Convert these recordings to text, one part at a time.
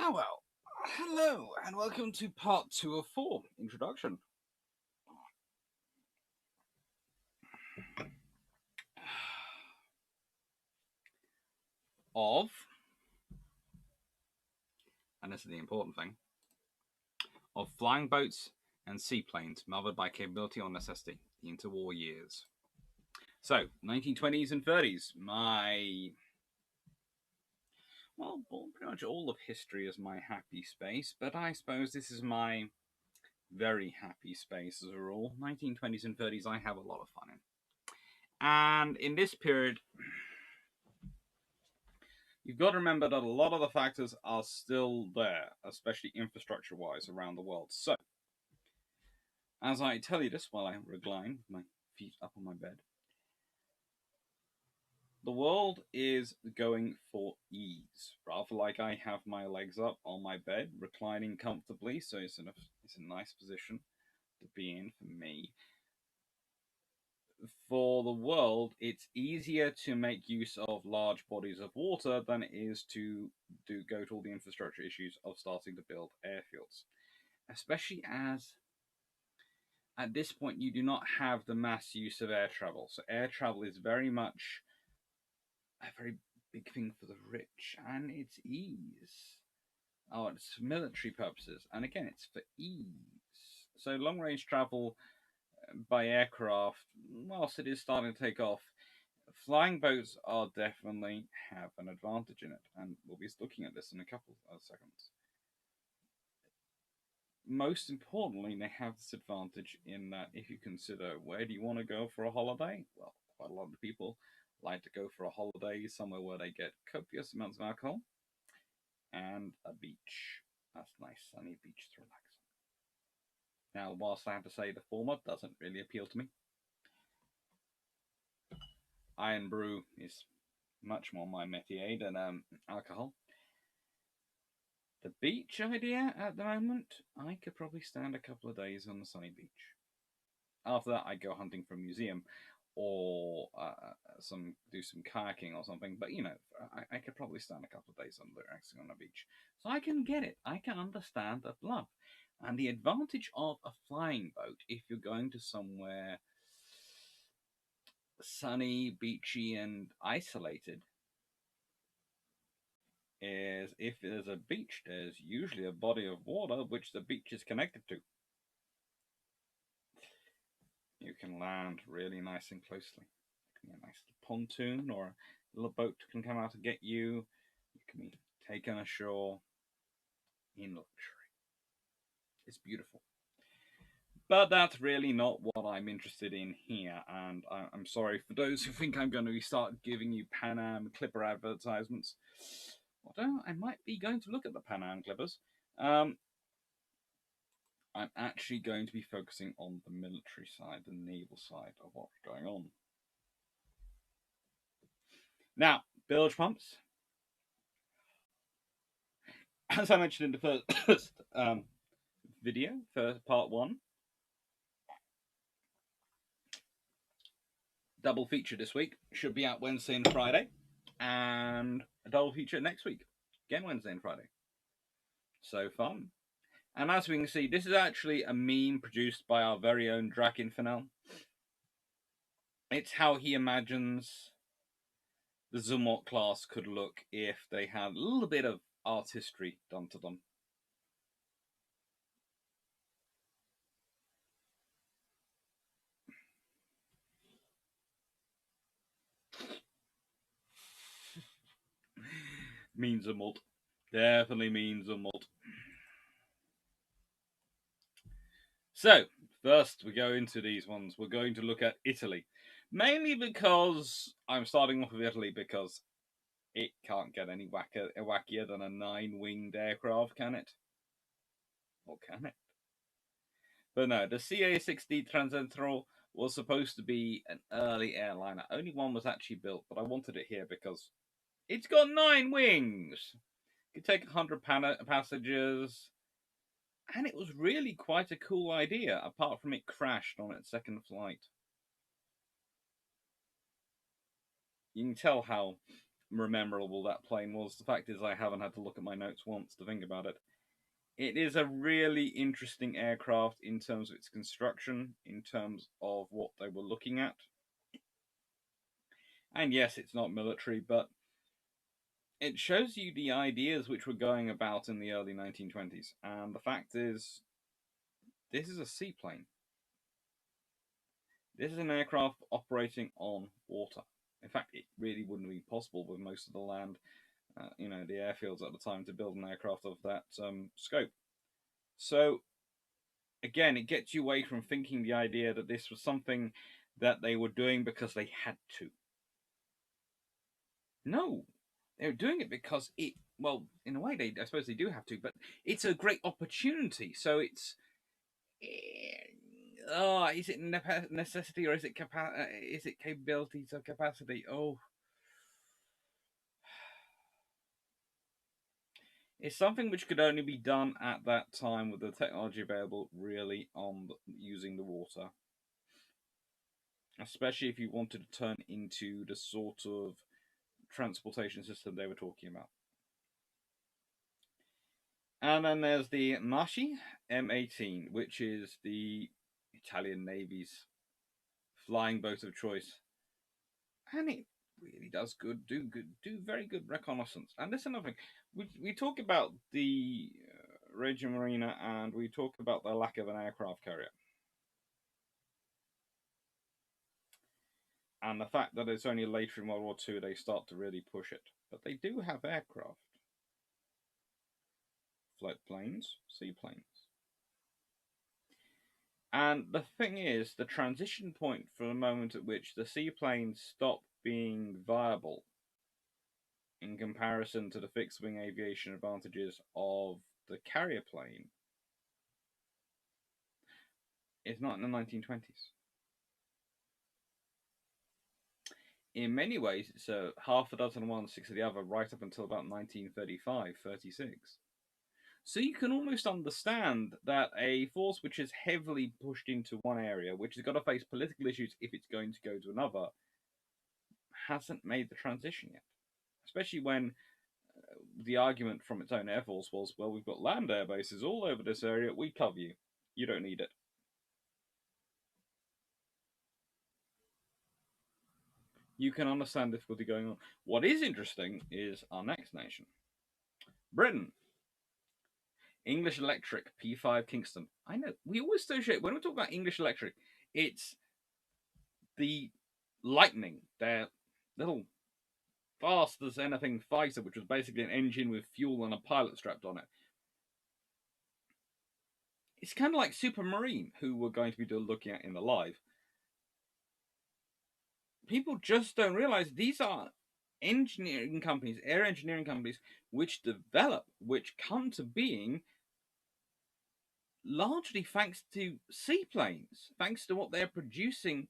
Ah, well, hello and welcome to part 2 of 4, Introduction. Of, and this is the important thing, of flying boats and seaplanes mothered by capability or necessity, the interwar years. So, 1920s and 30s, well, pretty much all of history is my happy space, but I suppose this is my very happy space as a rule. 1920s and 30s I have a lot of fun in. And in this period, you've got to remember that a lot of the factors are still there, especially infrastructure-wise around the world. So, as I tell you this while I recline with my feet up on my bed, the world is going for ease. Rather like I have my legs up on my bed, reclining comfortably, so it's a nice position to be in for me. For the world, it's easier to make use of large bodies of water than it is to go to all the infrastructure issues of starting to build airfields. Especially as at this point you do not have the mass use of air travel. So air travel is very much a very big thing for the rich, and it's ease. Oh, it's for military purposes, and again, it's for ease. So long range travel by aircraft, whilst it is starting to take off, flying boats are definitely have an advantage in it, and we'll be looking at this in a couple of seconds. Most importantly, they have this advantage in that if you consider where do you want to go for a holiday, well, quite a lot of people like to go for a holiday somewhere where they get copious amounts of alcohol and a beach. That's a nice sunny beach to relax on. Now, whilst I have to say the former doesn't really appeal to me, iron brew is much more my métier than alcohol. The beach idea at the moment, I could probably stand a couple of days on the sunny beach. After that, I go hunting for a museum or do some kayaking or something. But you know, I could probably stand a couple of days on relaxing on a beach. So I can get it. I can understand that love. And the advantage of a flying boat, if you're going to somewhere sunny, beachy, and isolated, is if there's a beach, there's usually a body of water which the beach is connected to. You can land really nice and closely. It can be a nice pontoon or a little boat can come out to get you. You can be taken ashore in luxury. It's beautiful. But that's really not what I'm interested in here, and I'm sorry for those who think I'm going to start giving you Pan Am Clipper advertisements. Although I might be going to look at the Pan Am Clippers. I'm actually going to be focusing on the military side, the naval side of what's going on. Now, bilge pumps. As I mentioned in the first video, for part 1, double feature this week. Should be out Wednesday and Friday. And a double feature next week. Again, Wednesday and Friday. So fun. And as we can see, this is actually a meme produced by our very own Drakenfinel. It's how he imagines the Zumwalt class could look if they had a little bit of art history done to them. Mean Zumwalt. Definitely mean Zumwalt. So, first we go into these ones. We're going to look at Italy. Mainly because I'm starting off with Italy because it can't get any wackier than a 9-winged aircraft, can it? Or can it? But no, the CA-60 Transentro was supposed to be an early airliner. Only one was actually built, but I wanted it here because it's got 9 wings. It could take 100 passengers. And it was really quite a cool idea, apart from it crashed on its second flight. You can tell how memorable that plane was. The fact is, I haven't had to look at my notes once to think about it. It is a really interesting aircraft in terms of its construction, in terms of what they were looking at. And yes, it's not military, but it shows you the ideas which were going about in the early 1920s. And the fact is, this is a seaplane. This is an aircraft operating on water. In fact, it really wouldn't be possible with most of the land, the airfields at the time to build an aircraft of that scope. So, again, it gets you away from thinking the idea that this was something that they were doing because they had to. No, they're doing it because well, in a way, I suppose they do have to, but it's a great opportunity. So it's, is it necessity or is it is it capabilities of capacity? Oh, it's something which could only be done at that time with the technology available, really, on using the water. Especially if you wanted to turn into the sort of transportation system they were talking about. And then there's the Maschi M18, which is the Italian Navy's flying boat of choice. And it really does do very good reconnaissance. And this is another thing. We talk about the Reggio Marina and we talk about the lack of an aircraft carrier. And the fact that it's only later in World War II they start to really push it. But they do have aircraft. Float planes, seaplanes. And the thing is, the transition point for the moment at which the seaplanes stop being viable in comparison to the fixed-wing aviation advantages of the carrier plane is not in the 1920s. In many ways, it's a half a dozen of one, six of the other, right up until about 1935, 36. So you can almost understand that a force which is heavily pushed into one area, which has got to face political issues if it's going to go to another, hasn't made the transition yet. Especially when the argument from its own air force was, well, we've got land air bases all over this area, we cover you. You don't need it. You can understand difficulty going on. What is interesting is our next nation, Britain. English Electric P5 Kingston. I know we always associate when we talk about English Electric, it's the Lightning, their little fast as anything fighter, which was basically an engine with fuel and a pilot strapped on it. It's kind of like Supermarine, who we're going to be looking at in the live. People just don't realize these are engineering companies, air engineering companies, which develop, which come to being largely thanks to seaplanes, thanks to what they're producing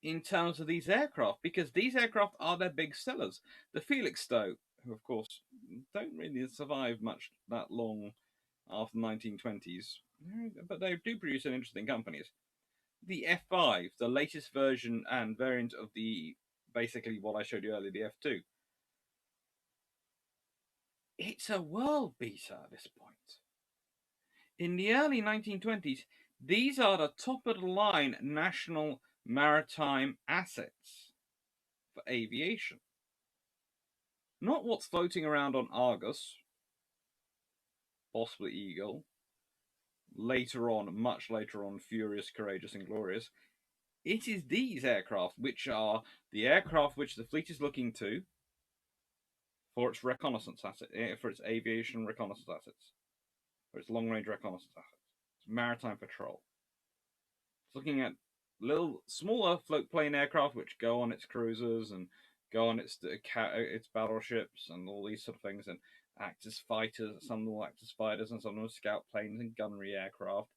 in terms of these aircraft, because these aircraft are their big sellers. The Felixstowe, who of course don't really survive much that long after the 1920s, but they do produce some interesting companies. The F5, the latest version and variant of the basically what I showed you earlier, the F2. It's a world beater at this point. In the early 1920s, these are the top of the line national maritime assets for aviation. Not what's floating around on Argus, possibly Eagle, later on, much later on, Furious, Courageous, and Glorious. It is these aircraft which are the aircraft which the fleet is looking to for its reconnaissance asset, for its aviation reconnaissance assets, for its long-range reconnaissance assets, its maritime patrol. It's looking at little, smaller float plane aircraft which go on its cruisers and go on its battleships and all these sort of things, and act as fighters. Some will act as fighters, and some will scout planes and gunnery aircraft.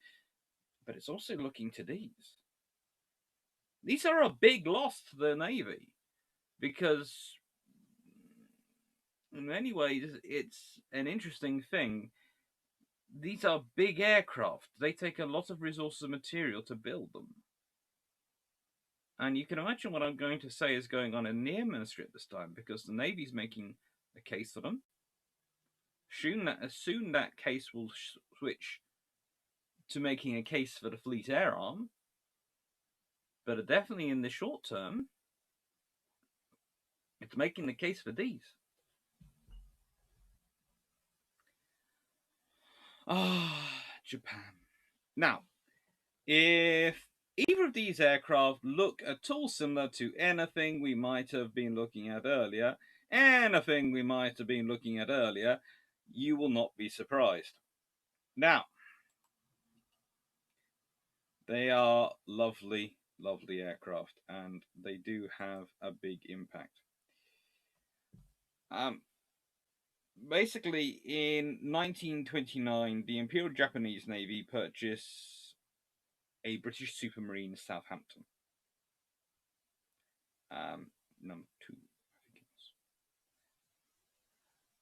But it's also looking to these. These are a big loss to the Navy because, in many ways, it's an interesting thing. These are big aircraft. They take a lot of resources and material to build them. And you can imagine what I'm going to say is going on in the Air Ministry at this time, because the Navy's making a case for them. Soon that case will switch to making a case for the Fleet Air Arm, but definitely in the short term, it's making the case for these. Japan. Now, if either of these aircraft look at all similar to anything we might have been looking at earlier, you will not be surprised. Now, they are lovely, lovely aircraft, and they do have a big impact. Basically, in 1929, the Imperial Japanese Navy purchased a British Supermarine Southampton. Number 2, I think it was.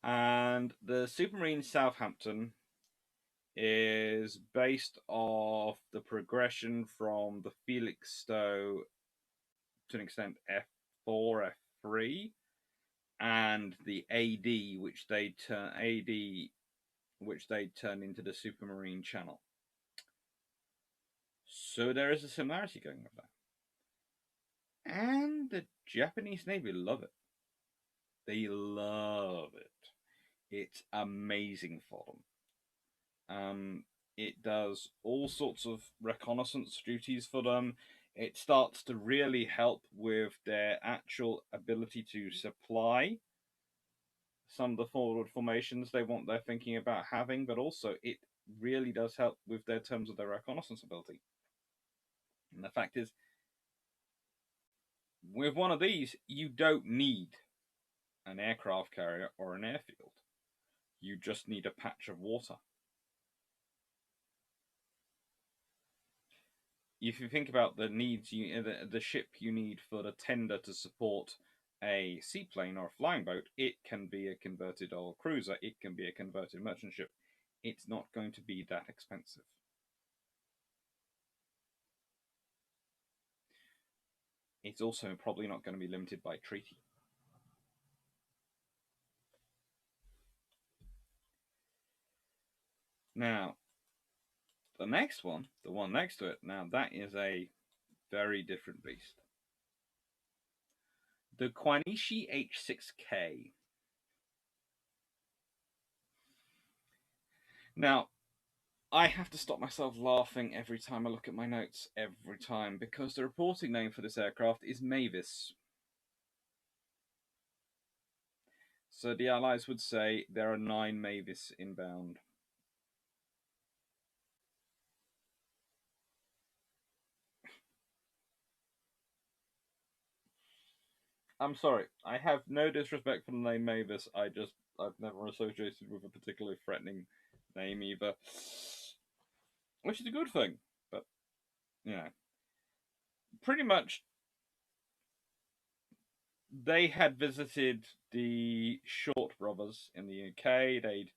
And the Supermarine Southampton is based off the progression from the Felixstowe, to an extent, F4, F3, and the AD, which they turn into the Supermarine Channel. So there is a similarity going with that. And the Japanese Navy love it. They love it. It's amazing for them. It does all sorts of reconnaissance duties for them. It starts to really help with their actual ability to supply some of the forward formations they're thinking about having, but also it really does help with their terms of their reconnaissance ability. And the fact is, with one of these, you don't need an aircraft carrier or an airfield. You just need a patch of water. If you think about the needs, the ship you need for the tender to support a seaplane or a flying boat, it can be a converted old cruiser, it can be a converted merchant ship. It's not going to be that expensive. It's also probably not going to be limited by treaty. Now, the next one, the one next to it, now that is a very different beast. The Quanishi H6K. Now, I have to stop myself laughing every time I look at my notes, every time, because the reporting name for this aircraft is Mavis. So the Allies would say there are 9 Mavis inbound. I'm sorry, I have no disrespect for the name Mavis, I've never associated with a particularly threatening name either. Which is a good thing, but, you know. Pretty much, they had visited the Short brothers in the UK. They'd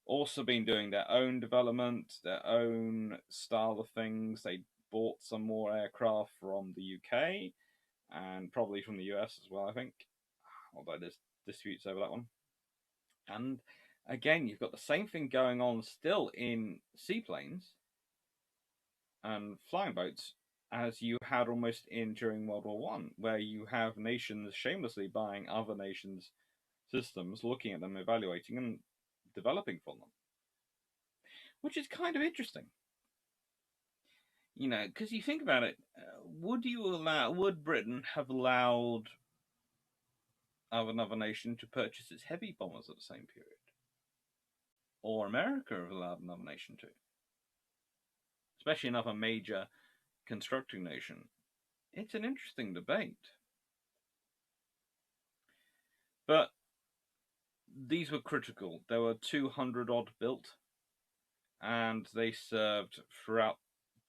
also been doing their own development, their own style of things. They bought some more aircraft from the UK and probably from the US as well, I think. Although there's disputes over that one. And again, you've got the same thing going on still in seaplanes and flying boats as you had almost in during World War One, where you have nations shamelessly buying other nations' systems, looking at them, evaluating, and developing from them. Which is kind of interesting. You know, because you think about it, would Britain have allowed another nation to purchase its heavy bombers at the same period? Or America have allowed another nation to? Especially another major constructing nation. It's an interesting debate. But these were critical. There were 200 odd built, and they served throughout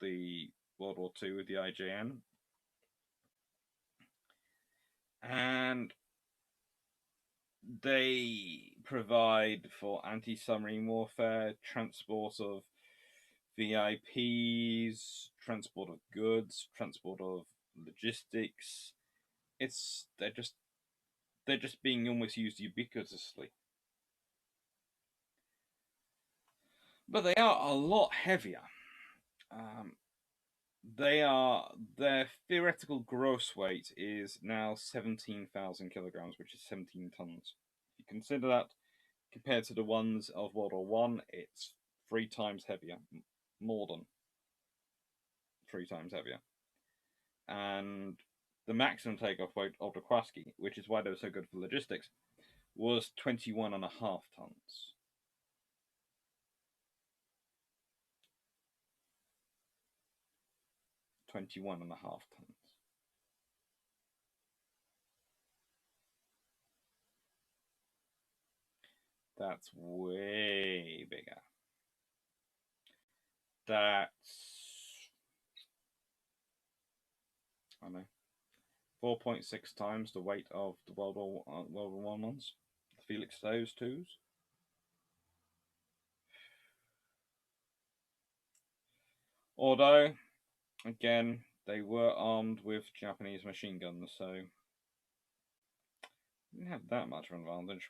the World War II with the IJN. And they provide for anti-submarine warfare, transport of VIPs, transport of goods, transport of logistics. They're just being almost used ubiquitously. But they are a lot heavier. Um, their theoretical gross weight is now 17,000 kilograms, which is 17 tons. If you consider that compared to the ones of World War One, it's 3 times heavier, more than 3 times heavier. And the maximum takeoff weight of the Kwaski, which is why they were so good for logistics, was 21.5 tons. 21.5 tons. That's way bigger. That's, I don't know, 4.6 times the weight of the World War One ones, the Felix Stowe's twos. Although, again, they were armed with Japanese machine guns, so didn't have that much of an advantage.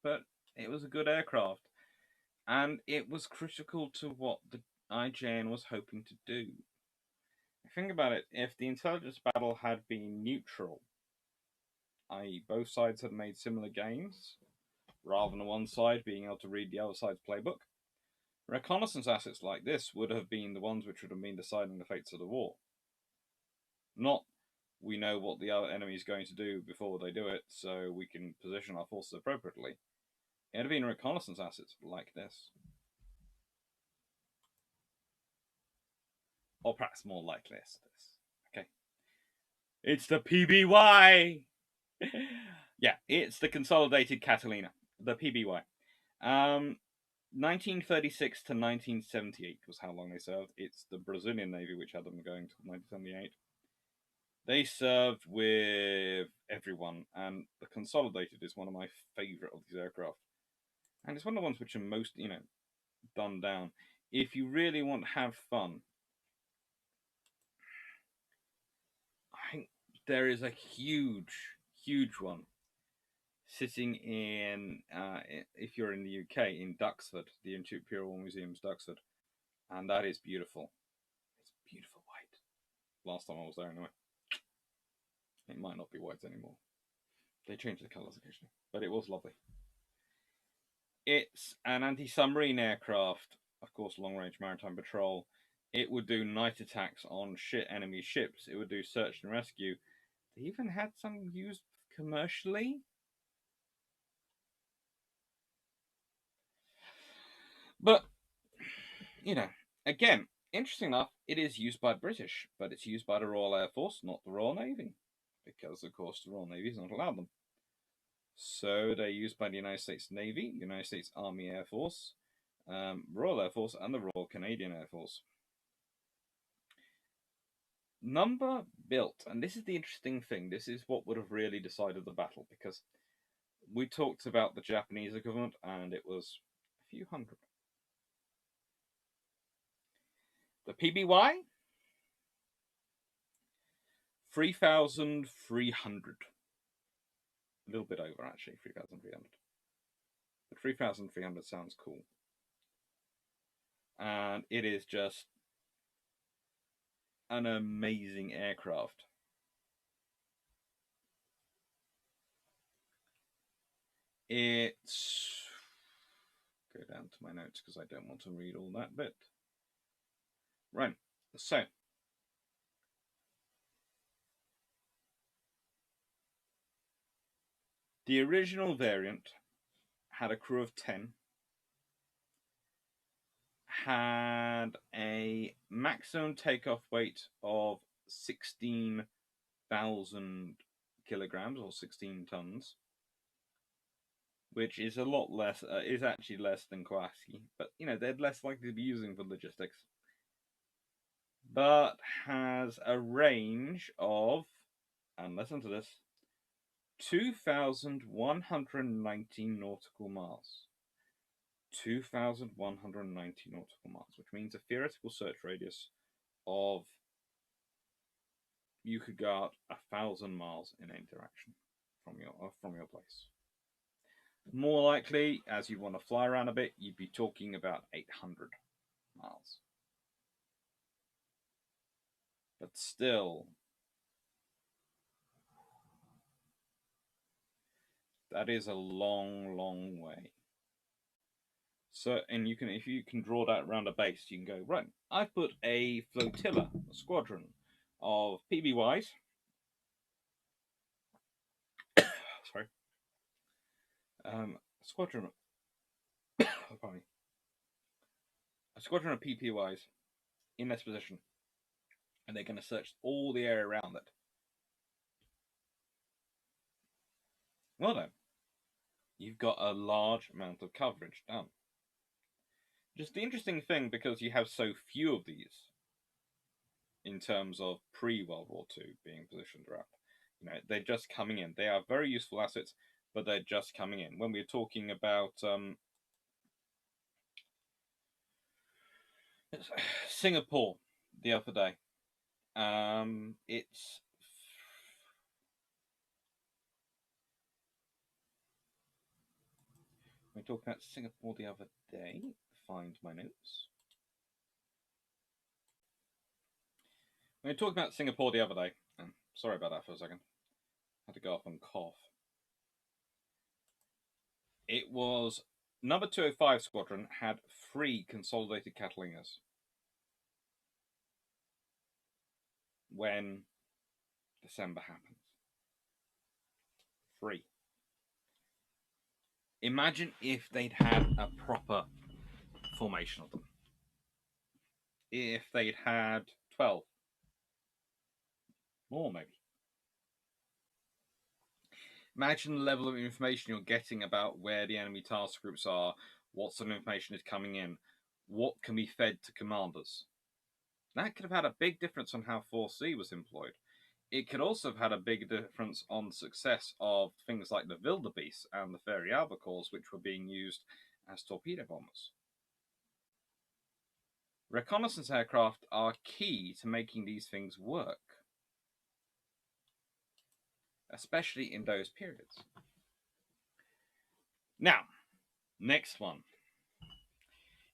But it was a good aircraft, and it was critical to what the IJN was hoping to do. Think about it, if the intelligence battle had been neutral, i.e., both sides had made similar gains, rather than one side being able to read the other side's playbook, reconnaissance assets like this would have been the ones which would have been deciding the fates of the war. Not, we know what the other enemy is going to do before they do it, so we can position our forces appropriately. It would have been reconnaissance assets like this. Or perhaps more like this. Okay. It's the PBY! Yeah, it's the Consolidated Catalina, the PBY. 1936 to 1978 was how long they served. It's the Brazilian Navy which had them going to 1978. They served with everyone, and the Consolidated is one of my favourite of these aircraft. And it's one of the ones which are most, dumbed down. If you really want to have fun, I think there is a huge, huge one sitting in, if you're in the UK, in Duxford, the Imperial Museum's Duxford. And that is beautiful. It's beautiful white. Last time I was there, anyway. It might not be white anymore. They change the colours occasionally, but it was lovely. It's an anti-submarine aircraft, of course, long-range maritime patrol. It would do night attacks on enemy ships. It would do search and rescue. They even had some used commercially. But, again, interesting enough, it is used by British, but it's used by the Royal Air Force, not the Royal Navy. Because, of course, the Royal Navy is not allowed them. So they're used by the United States Navy, United States Army Air Force, Royal Air Force, and the Royal Canadian Air Force. Number built, and this is the interesting thing, this is what would have really decided the battle, because we talked about the Japanese equivalent, and it was a few hundred. The PBY, 3,300. A little bit over, actually, 3,300. But 3,300 sounds cool. And it is just an amazing aircraft. It's... Go down to my notes because I don't want to read all that bit. Right, so the original variant had a crew of 10, had a maximum takeoff weight of 16,000 kilograms or 16 tons, which is a lot less, is actually less than Kwaski, but they're less likely to be using for logistics. But has a range of, and listen to this, 2,190 nautical miles. 2,190 nautical miles, which means a theoretical search radius of you could go out 1,000 miles in any direction from your place. More likely, as you want to fly around a bit, you'd be talking about 800 miles. But still, that is a long, long way. So, and you can, if you can draw that around a base, you can go, right, I've put a flotilla, a squadron of PBYs. Sorry. Squadron. Pardon me. A squadron of PPYs in this position, and they're going to search all the area around it. Well then, you've got a large amount of coverage done. Just the interesting thing, because you have so few of these in terms of pre-World War II being positioned around, they're just coming in. They are very useful assets, but they're just coming in. When we're talking about Singapore the other day, it's we talked about Singapore the other day. Find my notes. We were talking about Singapore the other day. Sorry about that for a second. Had to go off and cough. It was number 205 Squadron had 3 consolidated Catalinas when December happens. 3. Imagine if they'd had a proper formation of them. If they'd had 12. More, maybe. Imagine the level of information you're getting about where the enemy task groups are, what sort of information is coming in, what can be fed to commanders. That could have had a big difference on how 4C was employed. It could also have had a big difference on the success of things like the Wildebeest and the Fairey Albacores, which were being used as torpedo bombers. Reconnaissance aircraft are key to making these things work, especially in those periods. Now, next one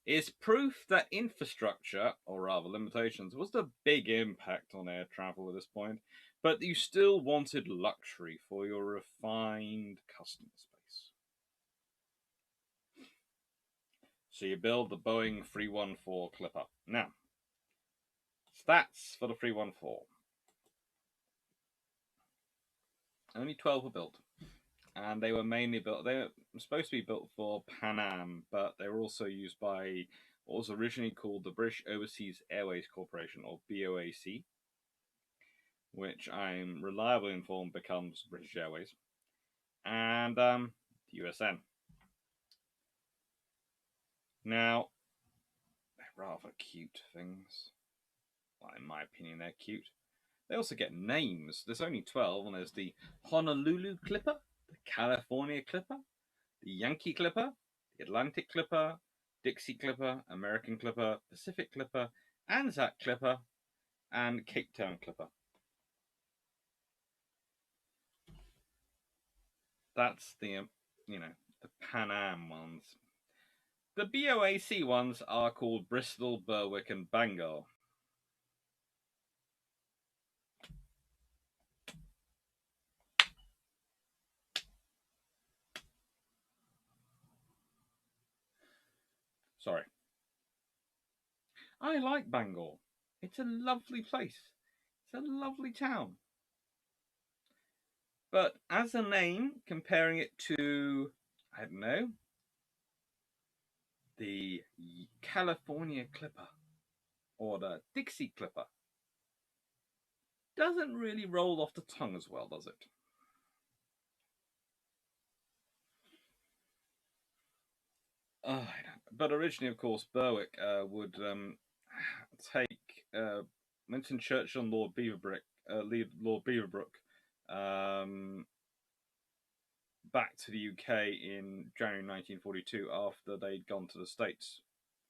is proof that infrastructure, or rather limitations, was the big impact on air travel at this point, but you still wanted luxury for your refined customer space. So you build the Boeing 314 Clipper. Now, stats for the 314. Only 12 were built. And they were mainly built, they were supposed to be built for Pan Am, but they were also used by what was originally called the British Overseas Airways Corporation, or BOAC, which I'm reliably informed becomes British Airways, and USN. Now, they're rather cute things. Well, in my opinion, they're cute. They also get names. There's only 12, and there's the Honolulu Clipper, the California Clipper, the Yankee Clipper, the Atlantic Clipper, Dixie Clipper, American Clipper, Pacific Clipper, Anzac Clipper, and Cape Town Clipper. That's the, the Pan Am ones. The BOAC ones are called Bristol, Berwick, and Bangor. Sorry. I like Bangor. It's a lovely place. It's a lovely town. But as a name, comparing it to, I don't know, the California Clipper or the Dixie Clipper, doesn't really roll off the tongue as well, does it? But originally, of course, Berwick would take Winston Churchill and Lord Beaverbrook back to the UK in January 1942 after they'd gone to the States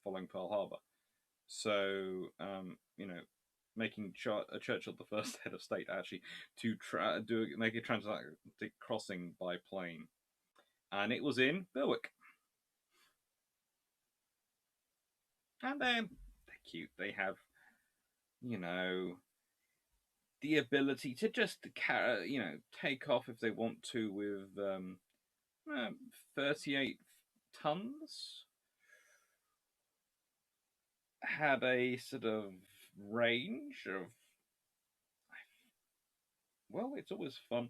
following Pearl Harbor. So, making Churchill the first head of state actually to make a transatlantic crossing by plane. And it was in Berwick. And they're cute. They have, the ability to just, take off if they want to with 38 tons. Had a sort of range of, well, it's always fun.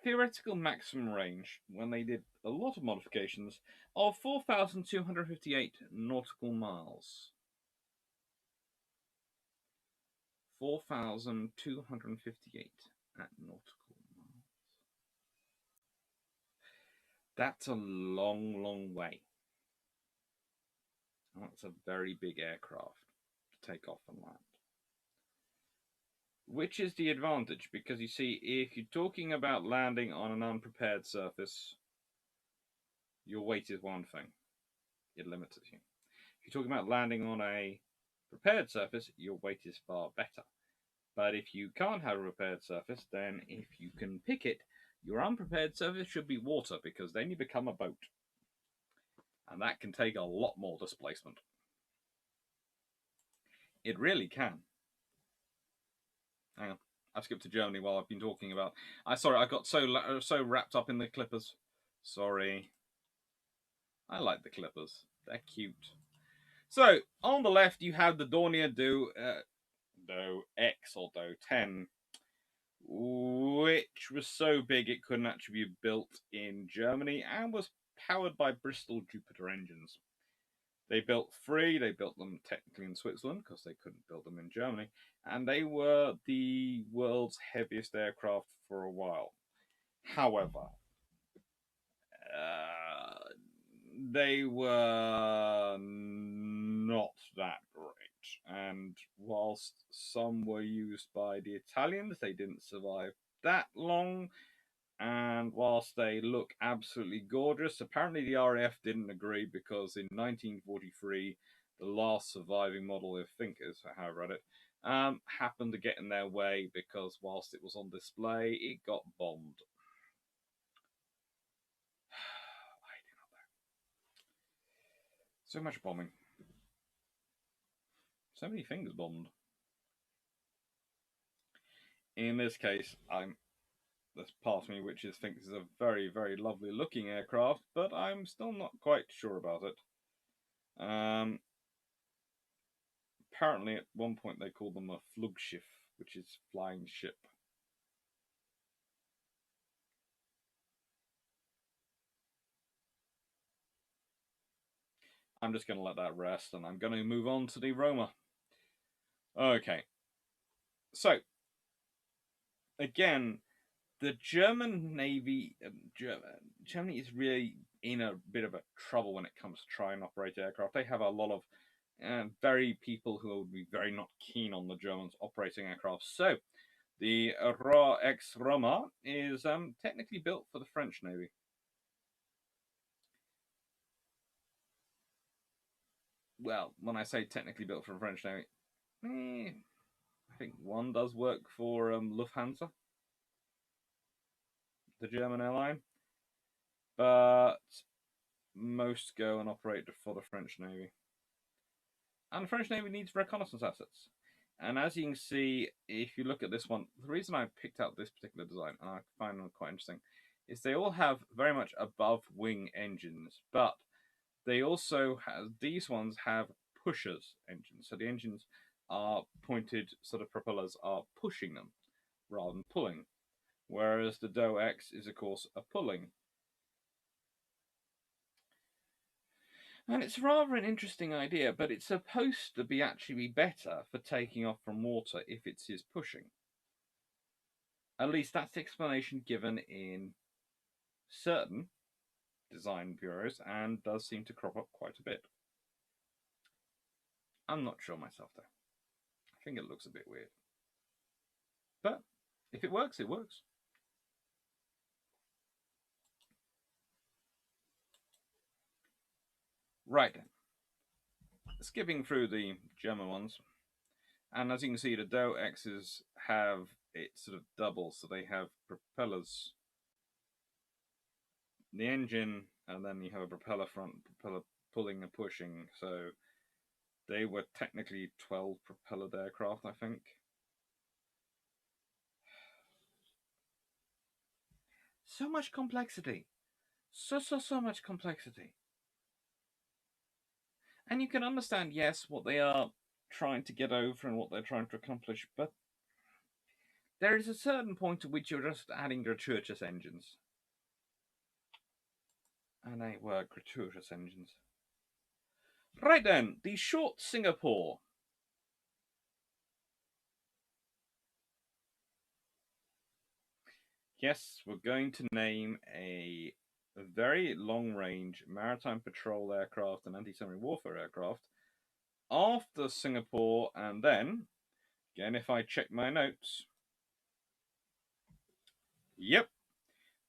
Theoretical maximum range, when they did a lot of modifications, of 4,258 nautical miles. 4,258 at nautical miles. That's a long, long way. That's a very big aircraft to take off and land. Which is the advantage? Because you see, if you're talking about landing on an unprepared surface, your weight is one thing. It limits you. If you're talking about landing on a prepared surface, your weight is far better. But if you can't have a prepared surface, then if you can pick it, your unprepared surface should be water, because then you become a boat. And that can take a lot more displacement. It really can. Hang on. I skipped to Germany while I've been talking about... I got so wrapped up in the Clippers. Sorry. I like the Clippers. They're cute. So, on the left, you have the Dornier Do X or Do 10, which was so big it couldn't actually be built in Germany and was powered by Bristol Jupiter engines. They built three. They built them technically in Switzerland because they couldn't build them in Germany. And they were the world's heaviest aircraft for a while. However, they were not that great. And whilst some were used by the Italians, they didn't survive that long. And whilst they look absolutely gorgeous, apparently the RAF didn't agree, because in 1943, the last surviving model, I think is how I read it, happened to get in their way, because whilst it was on display, it got bombed. I do not know. So much bombing. So many things bombed. In this case, that's past me, which thinks is a very, very lovely looking aircraft, but I'm still not quite sure about it. Apparently, at one point they called them a Flugschiff, which is flying ship. I'm just going to let that rest, and I'm going to move on to the Roma. Okay. So, again, the German Navy, Germany is really in a bit of a trouble when it comes to trying to operate aircraft. They have a lot of very people who would be very not keen on the Germans operating aircraft. So, the X Roma is technically built for the French Navy. Well, when I say technically built for the French Navy, I think one does work for Lufthansa, the German airline, but most go and operate for the French Navy. And the French Navy needs reconnaissance assets. And as you can see, if you look at this one, the reason I picked out this particular design, and I find them quite interesting, is they all have very much above wing engines, but they also have, these ones have pushers engines. So the engines are pointed, sort of propellers are pushing them rather than pulling. Whereas the Do X is, of course, a pulling. And it's rather an interesting idea, but it's supposed to be actually better for taking off from water if it is pushing. At least that's the explanation given in certain design bureaus, and does seem to crop up quite a bit. I'm not sure myself, though. I think it looks a bit weird. But if it works, it works. Right then. Skipping through the German ones. And as you can see, the Doe X's have it sort of double, so they have propellers, the engine, and then you have a propeller front, propeller pulling and pushing. So they were technically 12 propellered aircraft, I think. So much complexity. So much complexity. And you can understand, yes, what they are trying to get over and what they're trying to accomplish, but there is a certain point at which you're just adding gratuitous engines. And they were gratuitous engines. Right then, the short Singapore. Yes, we're going to name a very long-range maritime patrol aircraft and anti-submarine warfare aircraft after Singapore, and then, again, if I check my notes, yep,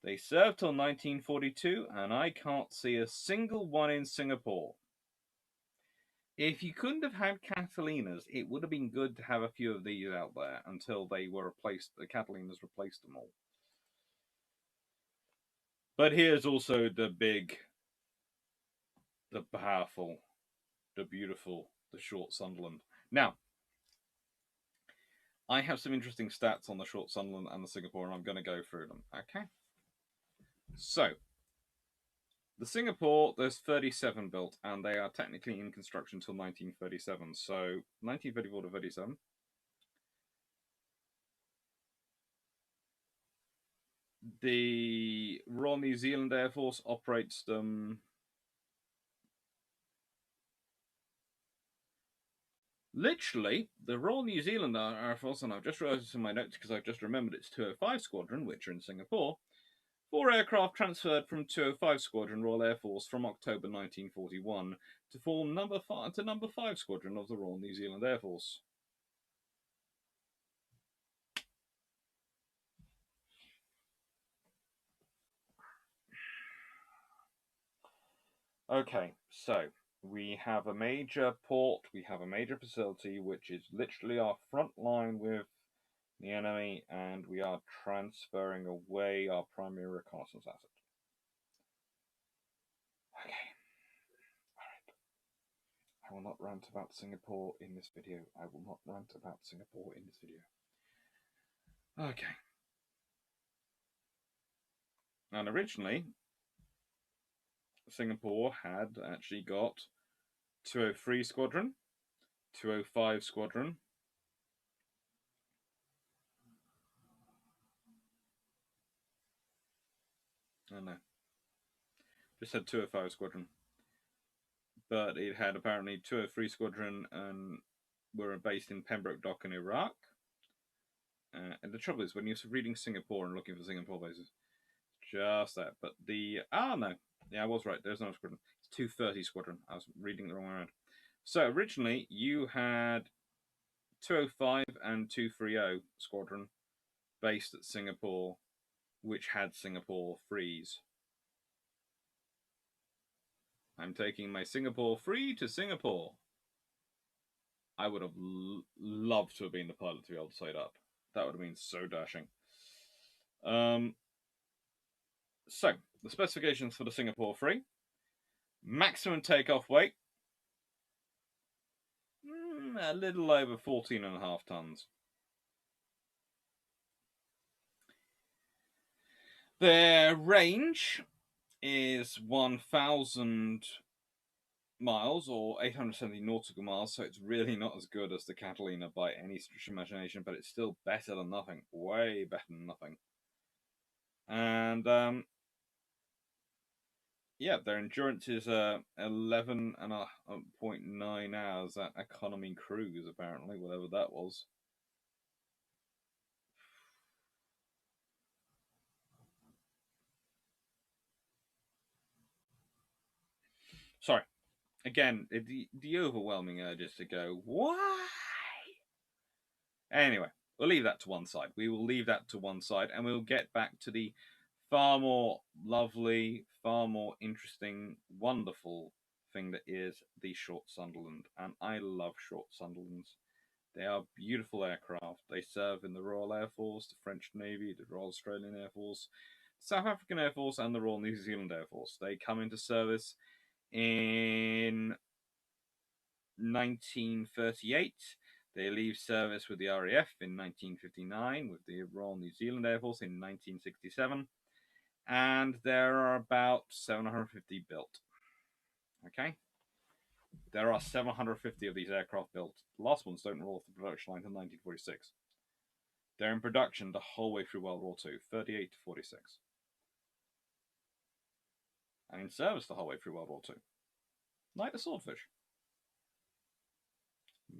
they served till 1942, and I can't see a single one in Singapore. If you couldn't have had Catalinas, it would have been good to have a few of these out there until they were replaced. The Catalinas replaced them all. But here's also the big, the powerful, the beautiful, the short Sunderland. Now, I have some interesting stats on the short Sunderland and the Singapore, and I'm going to go through them. Okay. So, the Singapore, there's 37 built, and they are technically in construction until 1937. So, 1934 to 37. The Royal New Zealand Air Force operates them. Literally, the Royal New Zealand Air Force, and I've just realised this in my notes because I've just remembered it's 205 Squadron, which are in Singapore. 4 aircraft transferred from 205 Squadron Royal Air Force from October 1941 to form number 5 Squadron of the Royal New Zealand Air Force. Okay, so we have a major port, we have a major facility, which is literally our front line with the enemy, and we are transferring away our primary reconnaissance asset. Okay. Alright. I will not rant about Singapore in this video. I will not rant about Singapore in this video. Okay. And originally, Singapore had actually got 203 Squadron, 205 Squadron, oh no, just had 205 Squadron, but it had apparently 203 Squadron and were based in Pembroke Dock in Iraq. And the trouble is, when you're reading Singapore and looking for Singapore bases, just that. But the no, yeah, I was right. There's no squadron. It's 230 Squadron. I was reading the wrong way around. So originally you had 205 and 230 Squadron based at Singapore, which had Singapore freeze. I'm taking my Singapore free to Singapore. I would have loved to have been the pilot to be able to say it up. That would have been so dashing. So, the specifications for the Singapore free. Maximum takeoff weight. A little over 14.5 tons. Their range is 1,000 miles or 870 nautical miles, so it's really not as good as the Catalina by any stretch of imagination, but it's still better than nothing. Way better than nothing. And yeah, their endurance is 11.9 hours at economy cruise, apparently, whatever that was. Sorry. Again, the overwhelming urge is to go, why? Anyway, we'll leave that to one side. We will leave that to one side, and we'll get back to the far more lovely, far more interesting, wonderful thing that is the short Sunderland, and I love short Sunderlands. They are beautiful aircraft. They serve in the Royal Air Force, the French Navy, the Royal Australian Air Force, South African Air Force, and the Royal New Zealand Air Force. They come into service in 1938. They leave service with the RAF in 1959, with the Royal New Zealand Air Force in 1967, and there are about 750 built. Okay? There are 750 of these aircraft built. The last ones don't roll off the production line until 1946. They're in production the whole way through World War II, 38 to 46. And in service the whole way through World War II. Like the Swordfish.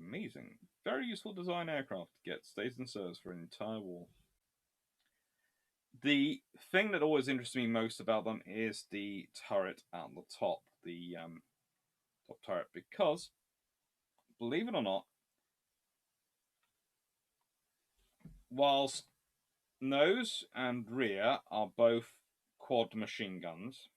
Amazing. Very useful design aircraft to get stays in service for an entire war. The thing that always interests me most about them is the turret at the top. The top turret. Because, believe it or not, whilst nose and rear are both quad machine guns,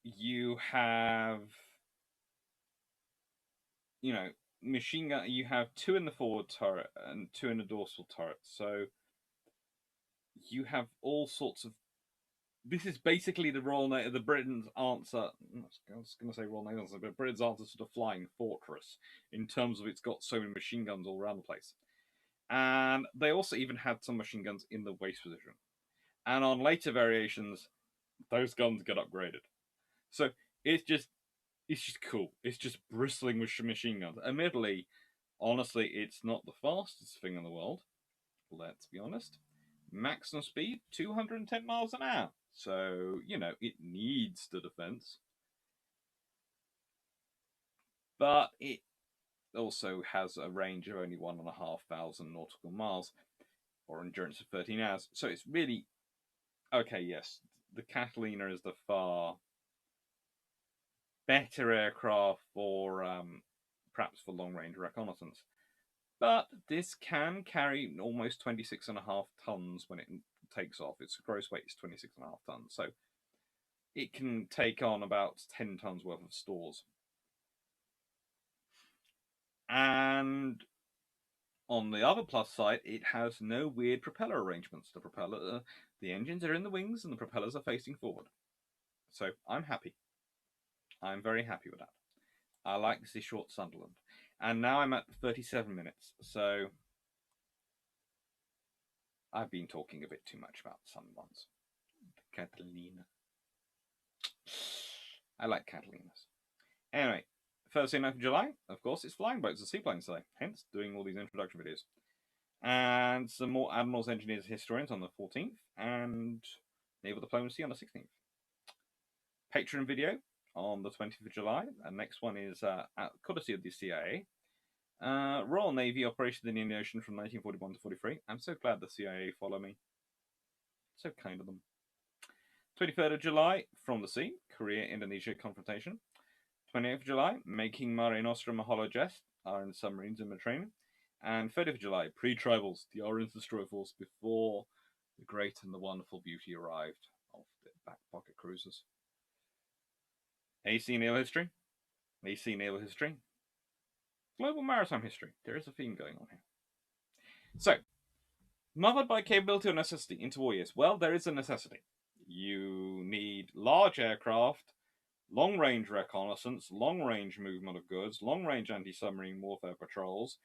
you have, machine gun. You have two in the forward turret and two in the dorsal turret. So you have all sorts of. This is basically the the Britain's answer. I was going to say Royal Navy answer, but Britain's answer to the Flying Fortress in terms of it's got so many machine guns all around the place. And they also even had some machine guns in the waist position. And on later variations, those guns get upgraded. So it's just cool. It's just bristling with machine guns. Admittedly, honestly, it's not the fastest thing in the world. Let's be honest. Maximum speed, 210 miles an hour. So, it needs the defense. But it also has a range of only 1,500 nautical miles, or endurance of 13 hours. So it's really, okay, yes, the Catalina is the far better aircraft for, perhaps for long-range reconnaissance. But this can carry almost 26.5 tons when it takes off. Its gross weight is 26.5 tons. So it can take on about 10 tons worth of stores. And on the other plus side, it has no weird propeller arrangements. The engines are in the wings and the propellers are facing forward. So I'm happy. I'm very happy with that. I like the short Sunderland. And now I'm at 37 minutes. So I've been talking a bit too much about some ones. Catalina. I like Catalinas. Anyway, Thursday, 9th of July, of course, it's Flying Boats Seaplanes today. Hence, doing all these introduction videos. And some more Admirals, Engineers, Historians on the 14th. And Naval Diplomacy on the 16th. Patreon video on the 20th of July. And next one is at courtesy of the CIA. Royal Navy operations in the Indian Ocean from 1941 to 43. I'm so glad the CIA follow me. So kind of them. 23rd of July, From the Sea, Korea-Indonesia confrontation. 28th of July, Making Mare Nostrum a Hollow Jest, Iron Submarines in the training. And 30th of July, Pre-Tribals, the Orion's Destroyer Force before the great and the wonderful beauty arrived of the back pocket cruisers. AC Naval History. AC Naval History. Global Maritime History. There is a theme going on here. So, mothered by capability or necessity into war years. Well, there is a necessity. You need large aircraft, long-range reconnaissance, long-range movement of goods, long-range anti-submarine warfare patrols,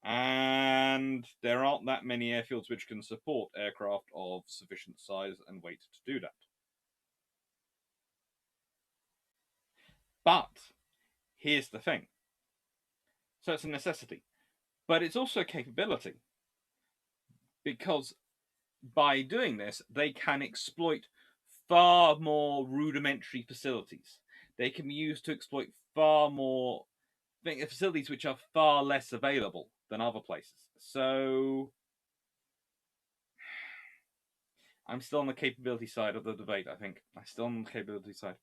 and there aren't that many airfields which can support aircraft of sufficient size and weight to do that. But here's the thing. So it's a necessity, but it's also a capability, because by doing this, they can exploit far more rudimentary facilities. They can be used to exploit far more facilities which are far less available than other places. So I'm still on the capability side of the debate, I think. I'm still on the capability side.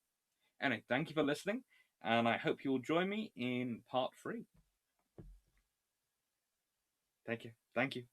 Anyway, thank you for listening, and I hope you'll join me in part 3. Thank you. Thank you.